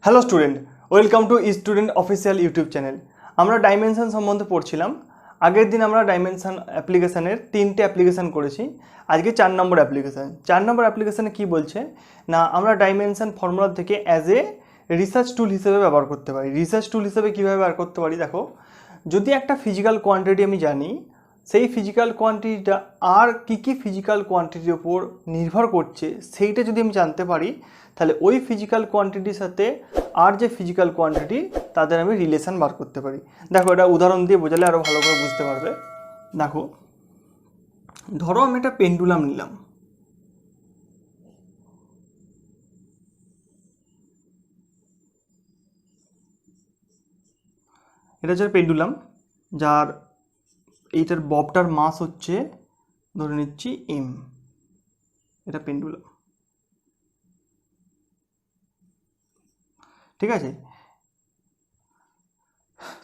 Hello student, welcome to student official YouTube channel. আমরা dimension সম্বন্ধে পড়ছিলাম। আগের দিন আমরা ডাইমেনশন অ্যাপ্লিকেশানের 3টে অ্যাপ্লিকেশান করেছি। আজকে 4 নম্বর অ্যাপ্লিকেশান। 4 নম্বর অ্যাপ্লিকেশানে কী বলছে না, আমরা ডাইমেনশন ফর্মুলা থেকে অ্যাজ এ রিসার্চ টুল হিসেবে ব্যবহার করতে পারি। রিসার্চ টুল হিসেবে কীভাবে ব্যবহার করতে পারি দেখো, যদি একটা ফিজিক্যাল কোয়ান্টিটি আমি জানি, সেই ফিজিক্যাল কোয়ান্টিটিটা আর কী ফিজিক্যাল কোয়ান্টিটির ওপর নির্ভর করছে সেইটা যদি আমি জানতে পারি, তাহলে ওই ফিজিক্যাল কোয়ান্টিটির সাথে আর যে ফিজিক্যাল কোয়ান্টিটি তাদের আমি রিলেশন বার করতে পারি। দেখো, এটা উদাহরণ দিয়ে বোঝালে আরও ভালো করে বুঝতে পারবে। দেখো, ধরো আমি একটা পেন্ডুলাম নিলাম। এটা হচ্ছে পেন্ডুলাম, যার এইটার ববটার মাস হচ্ছে ধরে নিচ্ছি এম। এটা পেন্ডুলাম, ঠিক আছে।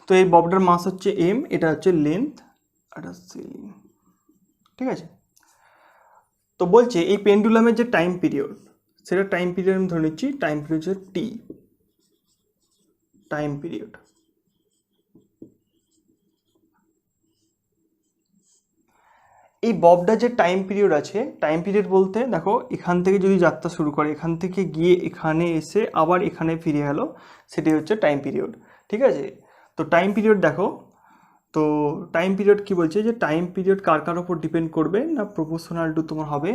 তো এই ববটার মাস হচ্ছে এম, এটা হচ্ছে লেন্থ, এটা সিলিং, ঠিক আছে। তো বলছে এই পেন্ডুলামের যে টাইম পিরিয়ড, সেটা টাইম পিরিয়ড আমি ধরে নিচ্ছি টাইম পিরিয়ড হচ্ছে টি টাইম পিরিয়ড। এই ববটার যে টাইম পিরিয়ড আছে, টাইম পিরিয়ড বলতে দেখো, এখান থেকে যদি যাত্রা শুরু করে, এখান থেকে গিয়ে এখানে এসে আবার এখানে ফিরে গেল, সেটাই হচ্ছে টাইম পিরিয়ড, ঠিক আছে। তো টাইম পিরিয়ড দেখো, তো টাইম পিরিয়ড কি বলছে যে টাইম পিরিয়ড কার কার ওপর ডিপেন্ড করবে না, প্রপোর্শনাল টু তোমার হবে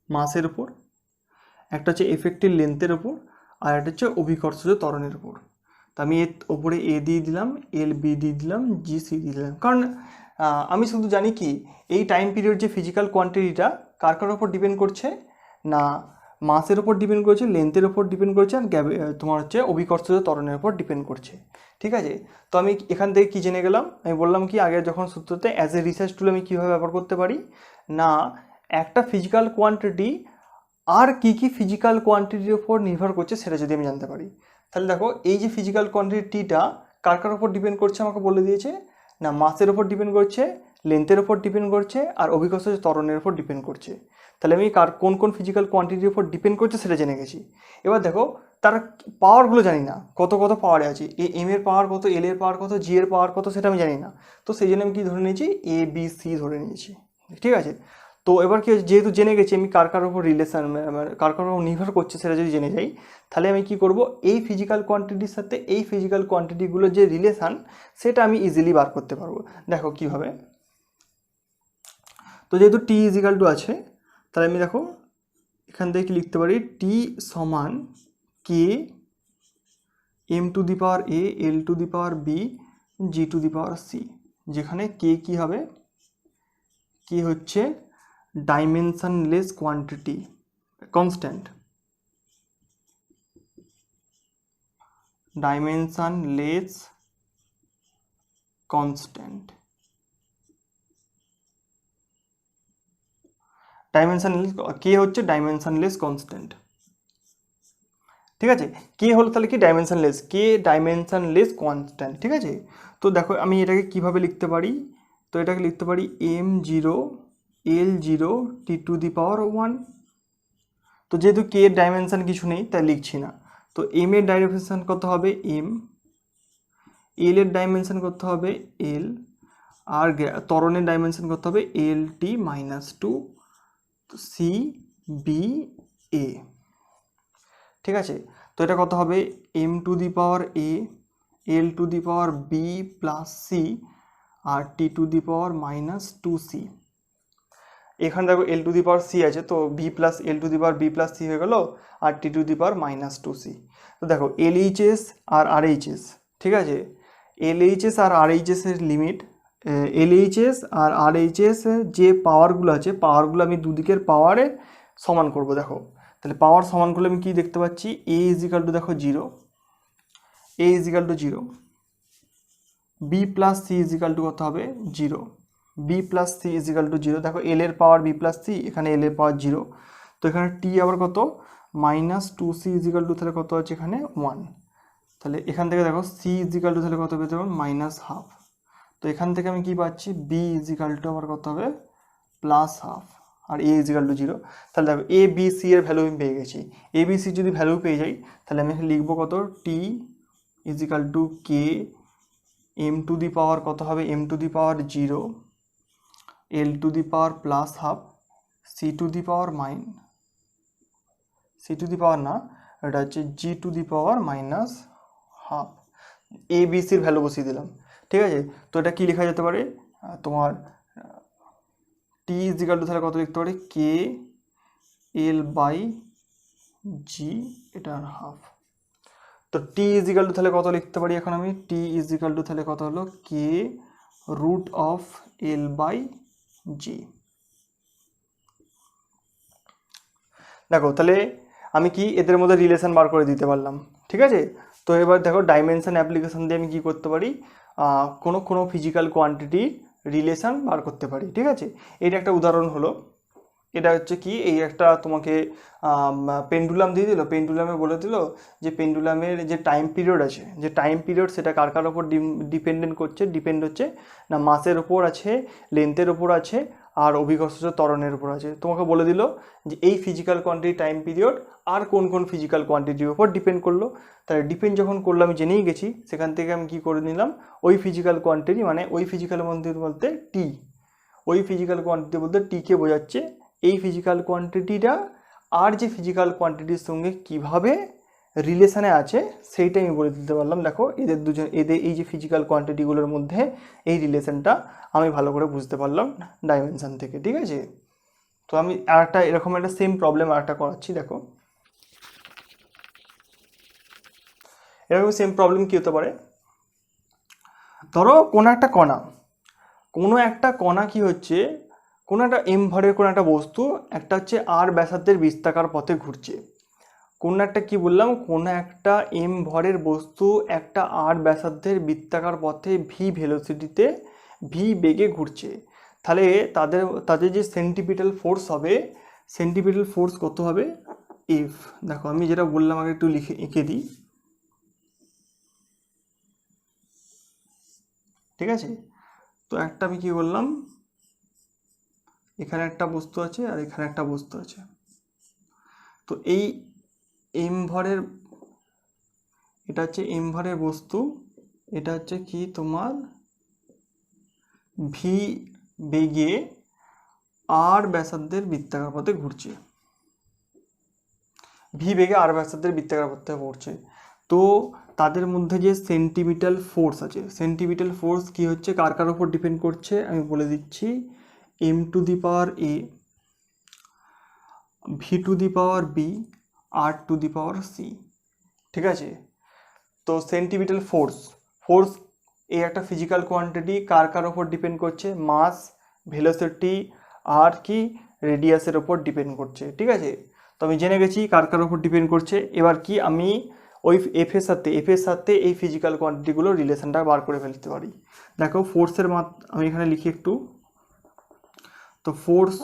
মাসের ওপর, একটা হচ্ছে এফেক্টের লেন্থের ওপর, আর একটা হচ্ছে অভিকর্ষজ ত্বরণের ওপর। তো আমি এর ওপরে এ দিয়ে দিলাম, এল বি দিয়ে দিলাম, জি সি দিয়ে দিলাম, কারণ আমি শুধু জানি কি এই টাইম পিরিয়ড যে ফিজিক্যাল কোয়ান্টিটিটা কার কার ওপর ডিপেন্ড করছে না, মাসের ওপর ডিপেন্ড করছে, লেন্থের ওপর ডিপেন্ড করছে, আর তোমার হচ্ছে অভিকর্ষজ ত্বরণের ওপর ডিপেন্ড করছে, ঠিক আছে। তো আমি এখান থেকে কি জেনে গেলাম, আমি বললাম কি আগে যখন সূত্রতে অ্যাজ এ রিসার্চ টুল আমি কীভাবে ব্যবহার করতে পারি না, একটা ফিজিক্যাল কোয়ান্টিটি আর কী ফিজিক্যাল কোয়ান্টিটির ওপর নির্ভর করছে সেটা যদি আমি জানতে পারি, তাহলে দেখো এই যে ফিজিক্যাল কোয়ান্টিটিটা কার কার ওপর ডিপেন্ড করছে আমাকে বলে দিয়েছে না, মাসের ওপর ডিপেন্ড করছে, লেন্থের ওপর ডিপেন্ড করছে, আর অভিকর্ষজ ত্বরণের ওপর ডিপেন্ড করছে। তাহলে আমি কোন কোন ফিজিক্যাল কোয়ান্টিটির ওপর ডিপেন্ড করছে সেটা জেনে গেছি। এবার দেখো, তার পাওয়ারগুলো জানি না, কত কত পাওয়ারে আছে, এম এর পাওয়ার কত, এল এর পাওয়ার কত, জি এর পাওয়ার কত, সেটা আমি জানি না। তো সেই জন্য আমি কি ধরে নিয়েছি, এ বি সি ধরে নিয়েছি, ঠিক আছে। তো এবার কি, যেহেতু জেনে গেছি আমি কার কার ওপর রিলেশন, কার কার ওপর নির্ভর করছে সেটা যদি জেনে যাই, তাহলে আমি কি করব, এই ফিজিক্যাল কোয়ান্টিটির সাথে এই ফিজিক্যাল কোয়ান্টিটিগুলোর যে রিলেশান সেটা আমি ইজিলি বার করতে পারবো। দেখো কীভাবে, তো যেহেতু টি ইজিক্যাল টু আছে, তাহলে আমি দেখো এখান থেকে কি লিখতে পারি, টি সমান K M to the power A, L to the power B, G to the power C, যেখানে কে কি হবে, কে হচ্ছে dimensionless quantity constant, dimensionless constant, dimensionless, K হচ্ছে ডাইমেনশনলেস কনস্ট্যান্ট, ঠিক আছে। কে হলো তাহলে কি ডাইমেনশনলেস, কে ডাইমেনশনলেস কনস্ট্যান্ট, ঠিক আছে। তো দেখো আমি এটাকে কিভাবে লিখতে পারি, তো এটাকে লিখতে পারি M zero L zero T to the power 1। তো যেহেতু কে এর ডাইমেনশন কিছু নেই তাই লিখছি না, তো এম এর ডাইমেনশন কত হবে এম, এল এর ডাইমেনশন করতে হবে এল, আর ত্বরণের ডাইমেনশন করতে হবে L T minus two C B A, ঠিক আছে। তো এটা কত হবে M to the power A, L to the power B plus C, আর T to the power minus two C. এখানে দেখো L to the power C আছে, তো B plus L to the power B plus C হয়ে গেল, আর T to the power minus two C. তো দেখো এলএইচএস আর আরএইচএস, ঠিক আছে, এলএইচএস আর আরএইচএস এর লিমিট, এলএইচএস আর আরএইচএস যে পাওয়ারগুলো আছে, পাওয়ারগুলো আমি দুদিকের পাওয়ারে সমান করব। দেখো তাহলে পাওয়ার সমান করলে আমি কি দেখতে পাচ্ছি, এ ইজিক্যাল টু দেখো zero, A equal to zero, B plus C equal to কত হবে zero, B plus C equal to zero. দেখো এল এর পাওয়ার বি প্লাস সি, এখানে এল এর পাওয়ার জিরো, তো এখানে টি আবার কত minus two C equal to, তাহলে কত আছে এখানে 1। তাহলে এখান থেকে দেখো সি ইজিক্যাল টু তাহলে কত পেতে পারবো মাইনাস হাফ। তো এখান থেকে আমি কি পাচ্ছি, বি ইজিক্যাল টু আবার কত হবে প্লাস হাফ, আর এ ইজিক্যাল টু 0। তাহলে দেখো এ বি সি এর ভ্যালু আমি পেয়ে গেছি। এ বি সি যদি ভ্যালু পেয়ে যাই তাহলে আমি এখানে লিখবো কত, T equal to K M to the power কত হবে, M to the power 0, L to the power plus half, C to the power C to the power না, এটা হচ্ছে G to the power minus half. A B sir value বসিয়ে দিলাম। ঠিক আছে, তো এটা কি লেখা যেতে পারে তোমার, টি ইজিক্যাল টু তাহলে কত লিখতে পারি, কে এল বাই জি, এটার হাফ। তো টি ইজিক্যাল টু তাহলে কত লিখতে পারি এখন আমি, টি ইজিক্যাল টু তাহলে কত হলো, কে রুট অফ এল বাই জি। দেখো তাহলে আমি কি এদের মধ্যে রিলেশন বার করে দিতে পারলাম। ঠিক আছে, তো এবার দেখো ডাইমেনশন অ্যাপ্লিকেশন দিয়ে আমি কি করতে পারি, কোনো ফিজিক্যাল কোয়ান্টিটি রিলেশন বার করতে পারি। ঠিক আছে, এটা একটা উদাহরণ হলো। এটা হচ্ছে কি, এই একটা তোমাকে পেন্ডুলাম দিয়ে দিল, পেন্ডুলামে বলে দিল যে পেন্ডুলামের যে টাইম পিরিয়ড আছে, যে টাইম পিরিয়ড সেটা কার কার ওপর ডিপেন্ডেন্ট করছে, ডিপেন্ড হচ্ছে না মাসের ওপর আছে, লেন্থের ওপর আছে, আর অভিঘর্ষজ ত্বরণের উপর আছে। তোমাকে বলে দিল যে এই ফিজিক্যাল কোয়ান্টিটি টাইম পিরিয়ড আর কোন কোন ফিজিক্যাল কোয়ান্টিটির উপর ডিপেন্ড করলো। তাহলে ডিপেন্ড যখন করলো আমি জেনেই গেছি, সেখান থেকে আমি কি করে নিলাম, ওই ফিজিক্যাল কোয়ান্টিটি মানে ওই ফিজিক্যাল কোয়ান্টিটি বলতে টি, ওই ফিজিক্যাল কোয়ান্টিটি বলতে টিকে বোঝাচ্ছে এই ফিজিক্যাল কোয়ান্টিটিটা আর যে ফিজিক্যাল কোয়ান্টিটির সঙ্গে কিভাবে রিলেশনে আছে সেইটাই আমি বলে দিতে পারলাম। দেখো এদের এই যে ফিজিক্যাল কোয়ান্টিটিগুলোর মধ্যে এই রিলেশনটা আমি ভালো করে বুঝতে পারলাম ডাইমেনশন থেকে। ঠিক আছে, তো আমি আরেকটা এরকম একটা সেম প্রবলেম আরেকটা করাচ্ছি। দেখো এরকম সেম প্রবলেম কী হতে পারে, ধরো কোনো একটা কণা কি হচ্ছে, কোনো একটা এম ভরের কোনো একটা বস্তু একটা হচ্ছে আর ব্যাসার্ধের বৃত্তাকার পথে ঘুরছে। কোনো একটা কি বললাম, কোনো একটা এম ভরের বস্তু একটা আর ব্যাসার্ধের বৃত্তাকার পথে ভি ভেলোসিটিতে ভি বেগে ঘুরছে। তাহলে তাদের যে সেন্টিপিটাল ফোর্স হবে, সেন্টিপিটাল ফোর্স কত হবে, এফ। দেখো আমি যেটা বললাম আগে একটু এঁকে দিই। ঠিক আছে, তো একটা আমি কি বললাম, এখানে একটা বস্তু আছে আর এখানে একটা বস্তু আছে। তো এই এম ভরের, এটা হচ্ছে এম ভরের বস্তু, এটা হচ্ছে কি তোমার ভি বেগে আর ব্যাসার্ধের বৃত্তাকার পথে ঘুরছে, ভি বেগে আর ব্যাসার্ধের বৃত্তাকার পথে ঘুরছে। তো তাদের মধ্যে যে সেন্টিপিটাল ফোর্স আছে, সেন্টিপিটাল ফোর্স কি হচ্ছে, কার কার উপর ডিপেন্ড করছে আমি বলে দিচ্ছি, M to the power A, V to the power B, আর টু দি পাওয়ার সি। ঠিক আছে, তো সেন্টিপিটাল ফোর্স এই একটা ফিজিক্যাল কোয়ান্টিটি কার কার ওপর ডিপেন্ড করছে, মাস, ভেলোসিটি আর কি রেডিয়াসের ওপর ডিপেন্ড করছে। ঠিক আছে, তো আমি জেনে গেছি কার কার ওপর ডিপেন্ড করছে। এবার কি আমি ওই এফের সাথে এই ফিজিক্যাল কোয়ান্টিটিগুলোর রিলেশনটা বার করে ফেলতে পারি। দেখো ফোর্সের আমি এখানে লিখি একটু, তো ফোর্স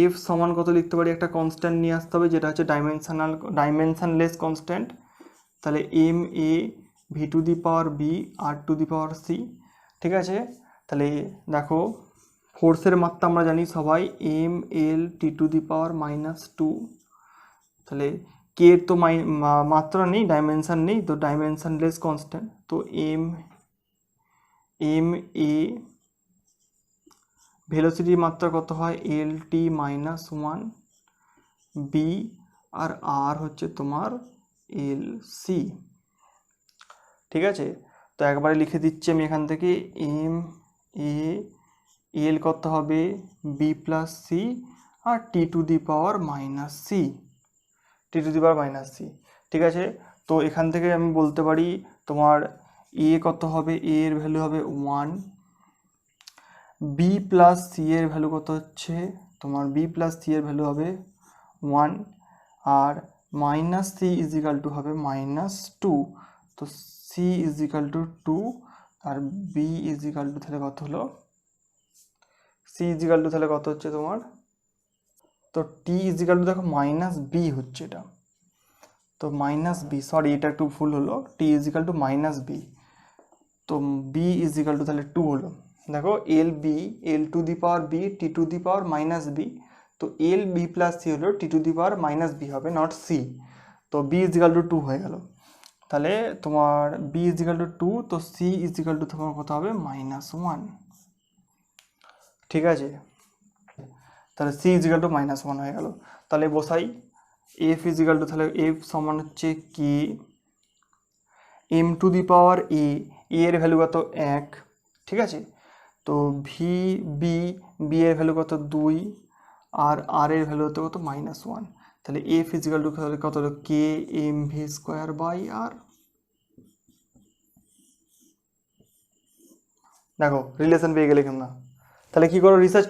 এফ সমান কত লিখতে পারি, একটা কনস্ট্যান্ট নিয়ে আসতে হবে যেটা হচ্ছে ডাইমেনশনলেস কনস্ট্যান্ট। তাহলে M A V to the power B আর টু দি পাওয়ার সি। ঠিক আছে, তাহলে দেখো ফোর্সের মাত্রা আমরা জানি সবাই, M L T to the পাওয়ার -2। তাহলে কে তো মাত্রা নেই, ডাইমেনশন নেই, তো ডাইমেনশনলেস কনস্ট্যান্ট। তো এম এ ভেলোসিটির মাত্রা কত হয়, এল টি -1 বি, আর আর হচ্ছে তোমার এল সি। ঠিক আছে, তো একবারে লিখে দিচ্ছি আমি এখান থেকে, এম এল কত হবে বি প্লাস সি, আর T to the power -c, T to the power -c। ঠিক আছে, তো এখান থেকে আমি বলতে পারি তোমার এ কত হবে, এ এর ভ্যালু হবে 1, বি প্লাস সি এর ভ্যালু কত হচ্ছে তোমার, বি প্লাস সি এর ভ্যালু হবে 1, আর -c ইজিক্যাল টু হবে -2। তো C equal to 2 R B equal to তাহলে কত হলো, সি ইজিক্যাল টু তাহলে কত হচ্ছে তোমার, তো টি ইজিক্যাল টু দেখো -b হচ্ছে এটা, তো -b, সরি এটা একটু ভুল হলো, টি ইজিক্যাল টু -b, তো বি ইজিক্যাল টু তাহলে 2 হলো। দেখো L to the power B, T to the power -b, তো এল বি প্লাস সি হলো T to the power minus B হবে, নট সি। তো বি ইজিক্যাল টু 2 হয়ে গেল। তাহলে তোমার বি ইজিক্যাল টু 2, তো সি ইজিক্যাল টু তোমার কত হবে -1। ঠিক আছে, তাহলে সি ইজিক্যাল টু -1 হয়ে গেল। তাহলে বসাই এফ ইজিক্যাল টু, তাহলে এফ সমান হচ্ছে কে এম টু দি পাওয়ার এ, এর ভ্যালু কত 1, ঠিক আছে। তো ভি বি, বি এর ভ্যালু কত 2, আর এর ভ্যালু কত -1। তাহলে এফ ইজিক্যাল টু কত হলো K M V square by R. দেখো রিলেশন পেয়ে গেলে কেমন। তাহলে কী করো, রিসার্চ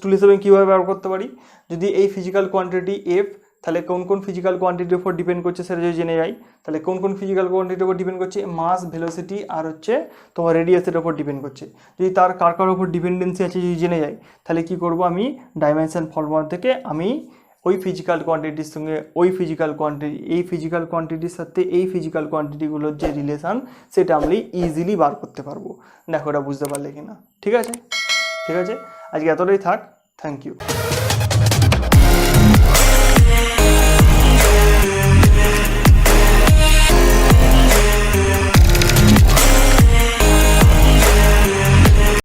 টুল হিসেবে কীভাবে ব্যবহার করতে পারি, যদি এই ফিজিক্যাল কোয়ান্টিটি এফ, তাহলে কোন কোন ফিজিক্যাল কোয়ান্টিটির উপর ডিপেন্ড করছে সেটা যদি জেনে যাই, তাহলে কোন কোন ফিজিক্যাল কোয়ান্টিটির উপর ডিপেন্ড করছে, মাস, ভেলোসিটি আর হচ্ছে তোমার রেডিয়াসের উপর ডিপেন্ড করছে। যদি তার কার উপর ডিপেন্ডেন্সি আছে যদি জেনে যাই, তাহলে কি করব, আমি ডাইমেনশন ফর্মুলা থেকে আমি ওই ফিজিক্যাল কোয়ান্টিটির সঙ্গে এই ফিজিক্যাল কোয়ান্টিটির সাথে এই ফিজিক্যাল কোয়ান্টিটিগুলোর যে রিলেশান সেটা আমি ইজিলি বার করতে পারবো। দেখো এটা বুঝতে পারলে কিনা। ঠিক আছে, আজকে এতটাই থাক। Thank you.